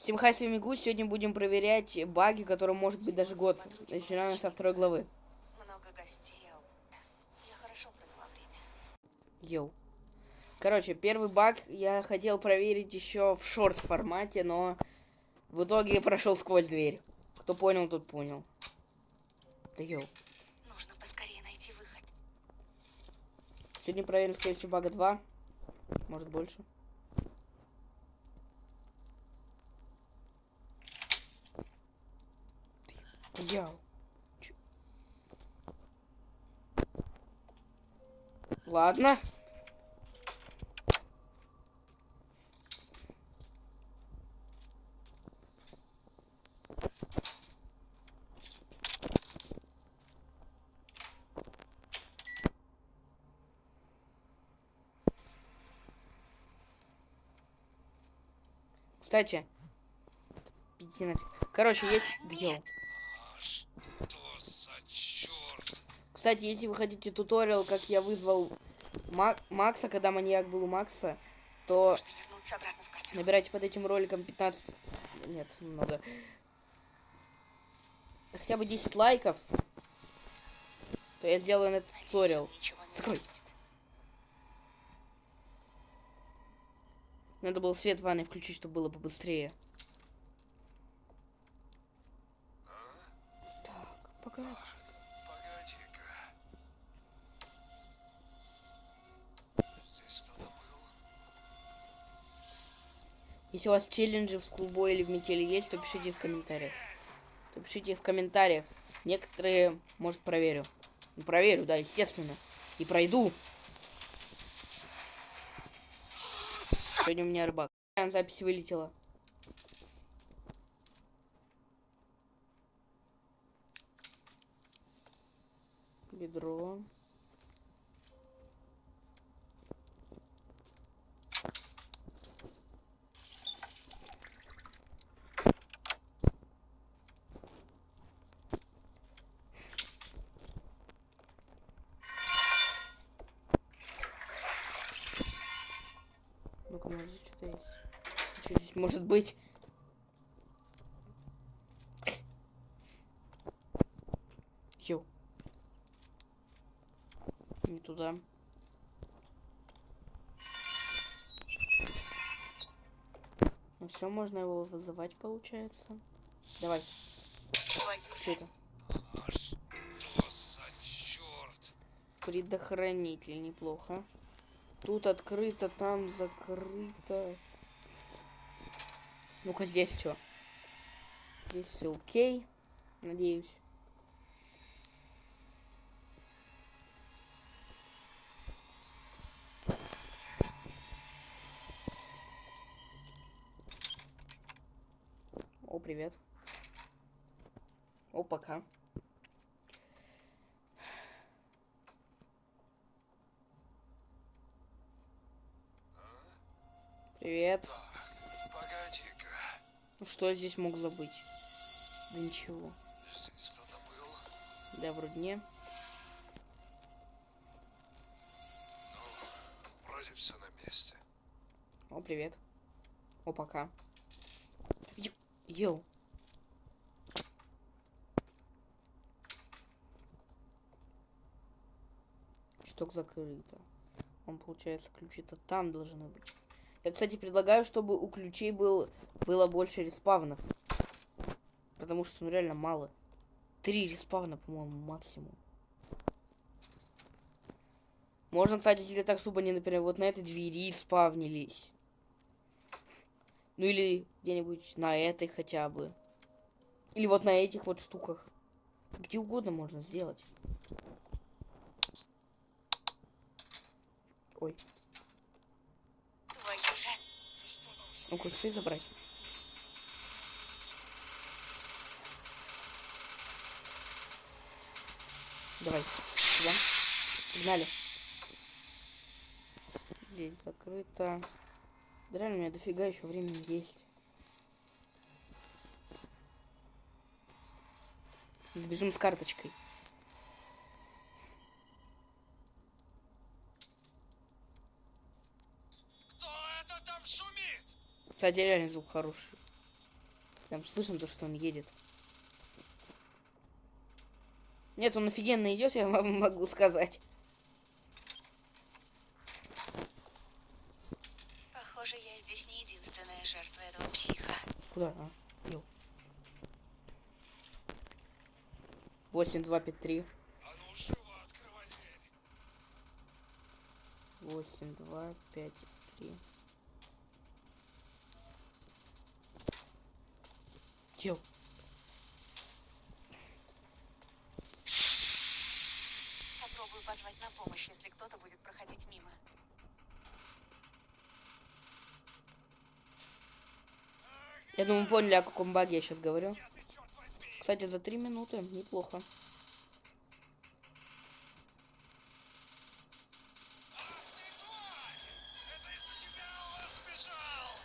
Всем хай, с вами Гусь. Сегодня будем проверять баги, которым может быть даже год. Начинаем со второй главы. Много гостей. Я хорошо провела время. Йоу. Короче, первый баг я хотел проверить еще в шорт формате, но в итоге прошел сквозь дверь. Кто понял, тот понял. Да йоу. Нужно поскорее найти выход. Сегодня проверим, скорее всего, бага 2. Может больше. Йоу. Ладно. Кстати, иди нафиг. Короче, есть... Йоу. Что за черт? Кстати, если вы хотите туториал, как я вызвал Макса, когда маньяк был у Макса, то Нужно вернуться обратно в камеру. набирайте под этим роликом 15... Нет, много. Хотя бы 10 лайков, то я сделаю на этот туториал. Надеюсь, он ничего не Стой. заметит. Надо было свет в ванной включить, чтобы было побыстрее. Так, погоди. Погоди-ка. Здесь кто-то был? Если у вас челленджи в Скулбой или в Метели есть, то пишите в комментариях. Некоторые, может, проверю. Ну, проверю, да, естественно. И пройду. Сегодня у меня рыбак. Запись вылетела. Бедро. Ну-ка, может, здесь что-то есть. Что здесь может быть? Йоу. Не туда. Ну все, можно его вызывать, получается. Давай. Твою Что же. это? Что за черт? Предохранитель, неплохо. Тут открыто, там закрыто. Ну-ка, здесь что? Здесь все окей. Надеюсь. О, привет. О, пока. Привет. Так, погоди-ка. Ну что я здесь мог забыть? Да ничего. Здесь кто-то был? Да, вроде не. Ну, вроде все на месте. О, привет. О, пока. Йоу. Шток закрыто. Он, получается, ключи-то там должны быть. Я, кстати, предлагаю, чтобы у ключей было больше респавнов. Потому что, ну, реально мало. 3 респавна, по-моему, максимум. Можно, кстати, если так, чтобы они, например, вот на этой двери спавнились. Ну, или где-нибудь на этой хотя бы. Или вот на этих вот штуках. Где угодно можно сделать. Ой. Твою же. Ну-ка, успей забрать. Давай. Сюда. Погнали. Здесь закрыто. Да реально, у меня дофига еще времени есть. Сбежим с карточкой. Кто это там шумит? Кстати, реально звук хороший. Прям слышно то, что он едет. Нет, он офигенно идет, я вам могу сказать. Похоже, я здесь не единственная жертва этого психа. Куда? А, йоу. 8253. А ну живо открывай дверь. 8253. Йоу. Попробую позвать на помощь, если кто-то будет проходить мимо. Я думаю, поняли, о каком баге я сейчас говорю. Где ты, черт возьми? Кстати, за 3 минуты неплохо. Ах ты, тварь! Это из-за тебя он сбежал!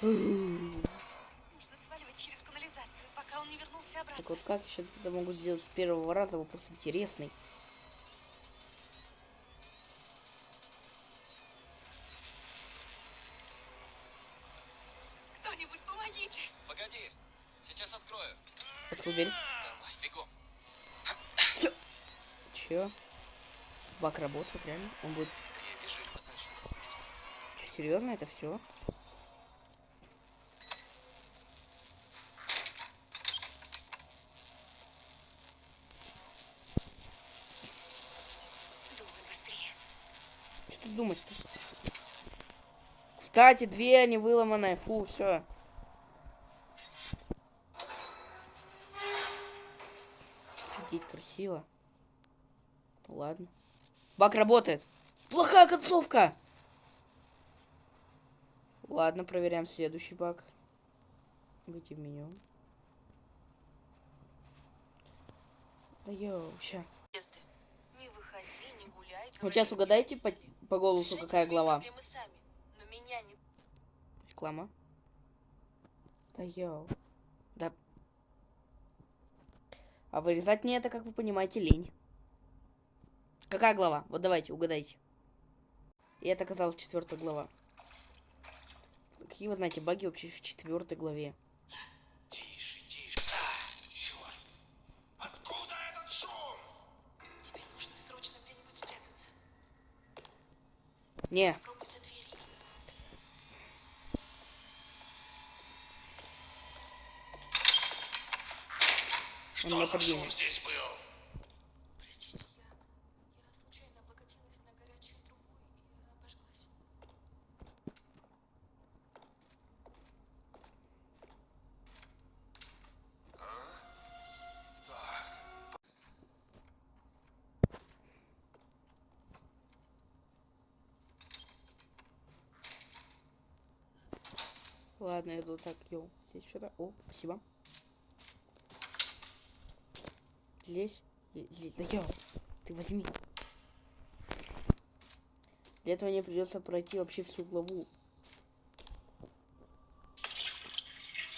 Нужно сваливать через канализацию, пока он не вернулся обратно. Так вот, как я сейчас это могу сделать с первого раза? Вопрос интересный. Кто-нибудь помогите! Погоди, сейчас открою. Открой дверь. Давай, бегом. Чё? Баг работает, реально? Он будет... Скорее бежим, подальше от места. Чё, серьезно, это все? Думай быстрее. Что тут думать-то? Кстати, дверь не выломанная. Фу, все. Офигеть, красиво. Ладно. Баг работает. Плохая концовка. Ладно, проверяем следующий баг. Выйти в меню. Да йоу, ща. Не выходи, не гуляй. Вот сейчас угадайте по голосу, какая глава. Сами, но меня не... Реклама. Да йоу. Да. А вырезать мне это, как вы понимаете, лень. Какая глава? Вот давайте, угадайте. И это оказалась 4 глава. Какие вы знаете баги вообще в 4 главе? Тише, тише. Черт! Откуда этот шум? Тебе нужно срочно где-нибудь спрятаться. Не, Попробуй за дверью. он меня Что за шум подвинет. здесь был? Простите, я случайно облокотилась на горячую трубу и обожглась. Ладно, я иду так, йоу. Здесь что-то. О, спасибо. Здесь. Здесь. Да йоу. Ты возьми. Для этого мне придется пройти вообще всю главу.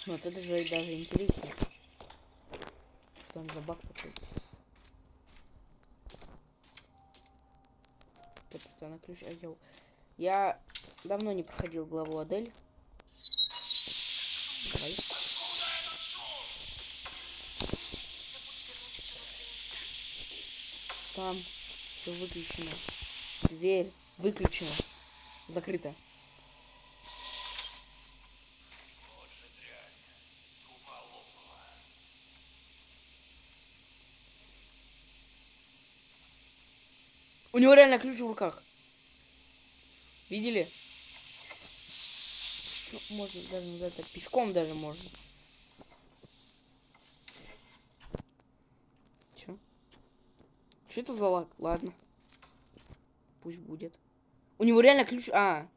Ну, вот это же даже интереснее. Что там за баг такой? Так, это на ключ. А йоу. Я давно не проходил главу Адель. Давай. Там все выключено. Дверь выключена. Закрыта. Вот же дрянь. Труба лопнула. У него реально ключ в руках. Видели? Ну, можно даже назвать так. Пешком даже можно. Чё? Что это за лак? Ладно. Пусть будет. У него реально ключ... у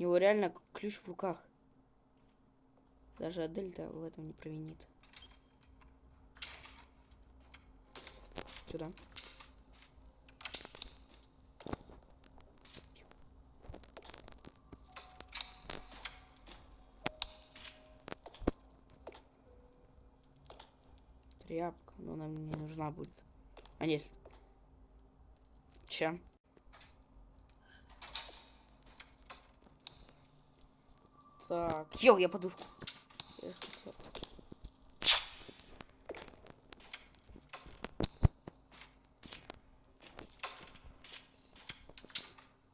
него реально ключ в руках. Даже Адель-то в этом не провинит. Сюда. Тряпка, но она мне не нужна будет. А нет. Ща. Так. Йоу, я подушку. Я хотел.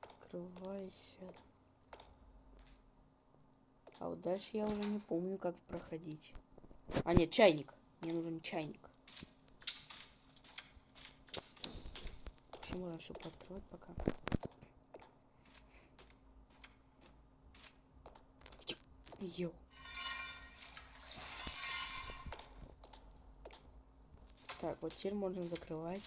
Открывайся. А вот дальше я уже не помню, как проходить. А, нет, чайник. Мне нужен чайник. Вообще можно все пооткрывать пока. Йоу. Так, вот теперь можно закрывать.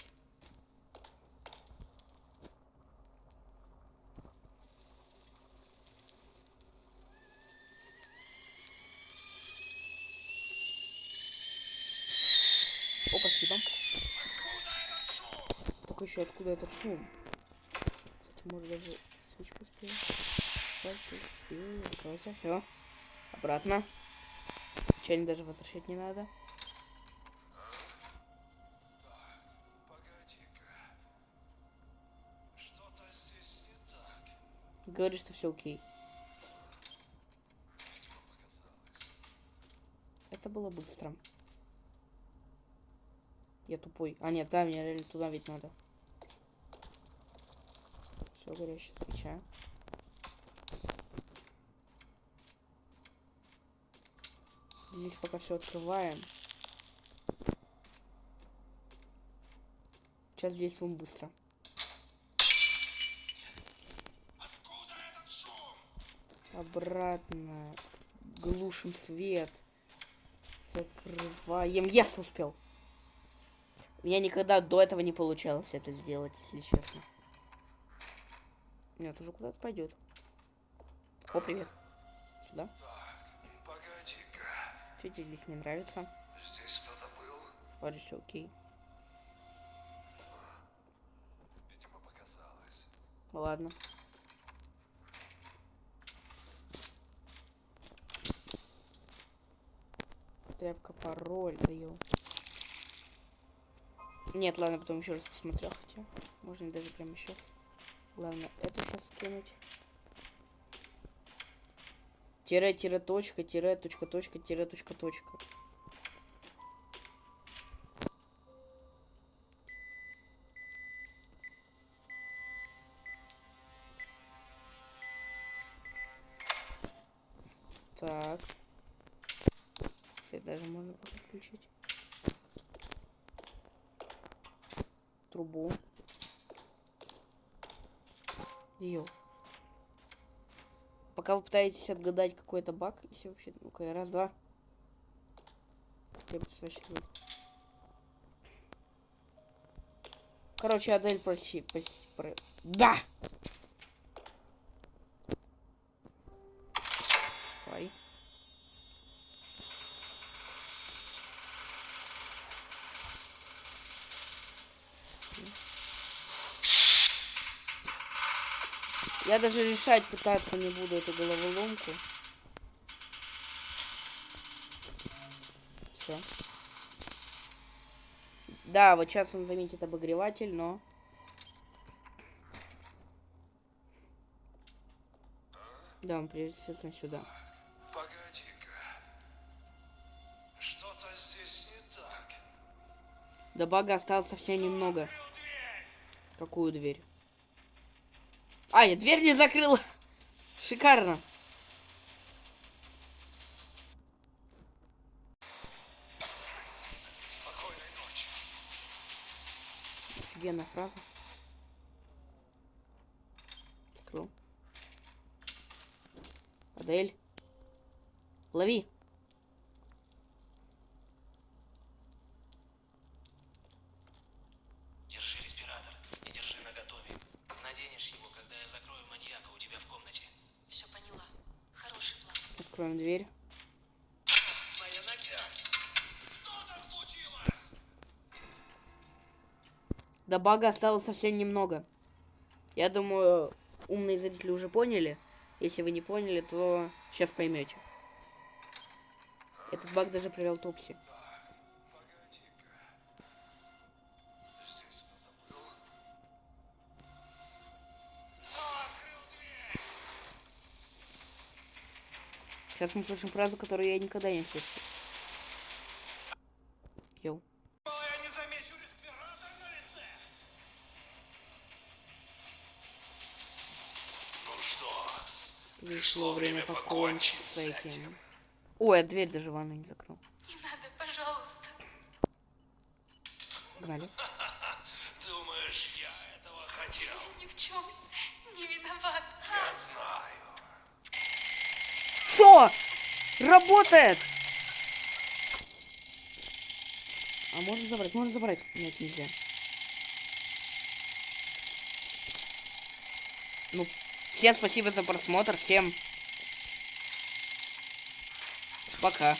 О, спасибо. Так еще откуда этот шум? Кстати, может даже свечку успею. Так, успею. Закройся. Все. Обратно. Чайник даже возвращать не надо. Погоди-ка. Что-то здесь не так. Говорит, что все окей. Видимо, показалось. Это было быстро. Я тупой. А, нет, да, мне реально туда ведь надо. Все, горящая свеча. Здесь пока все открываем. Сейчас действуем быстро. Откуда этот шум? Обратно. Глушим свет. Закрываем. Yes, успел. У меня никогда до этого не получалось это сделать, если честно. Нет, уже куда-то пойдет. О, привет. Сюда. Так, погоди-ка. Что тебе здесь не нравится? Здесь кто-то был? Вроде все окей. Видимо, показалось. Ладно. Тряпка, пароль даю. Нет, ладно, потом еще раз посмотрю, хотя можно даже прямо сейчас. Главное, это сейчас скинуть. Тире, тире, точка, тире, точка, точка, тире, точка, точка. Так. Кстати, даже можно пока включить. Трубу. Йоу. Пока вы пытаетесь отгадать какой-то баг, если вообще... Ну-ка, раз, два. Короче, Адель, Да! Давай. Я даже решать пытаться не буду эту головоломку. Все. Да, вот сейчас он заметит обогреватель, но... Да, он придет, естественно, сюда. Погоди-ка. Что-то здесь не так. До бага осталось совсем немного. Открыл дверь. Какую дверь? А, я дверь не закрыла! Шикарно! Спокойной ночи. Офигенная фраза. Открыл. Адель. Лови. Держи респиратор и держи наготове. Наденешь его, когда я закрою маньяка у тебя в комнате. Все поняла. Хороший план. Откроем дверь. Моя нога. Что там случилось? До бага осталось совсем немного. Я думаю, умные зрители уже поняли. Если вы не поняли, то сейчас поймете. Этот баг даже провел Топси. Погоди-ка. Здесь кто-то был? Кто открыл дверь? Сейчас мы слышим фразу, которую я никогда не слышал. Йоу. Я не замечу респиратор на лице. Ну что, Пришло время покончить с этим. Ой, я дверь даже ванну не закрыл. Не надо, пожалуйста. Погнали. думаешь, я этого хотел? Я ни в чем не виноват. Я знаю. Что? Работает! А можно забрать? Можно забрать? Нет, нельзя. Ну, всем спасибо за просмотр. Всем пока.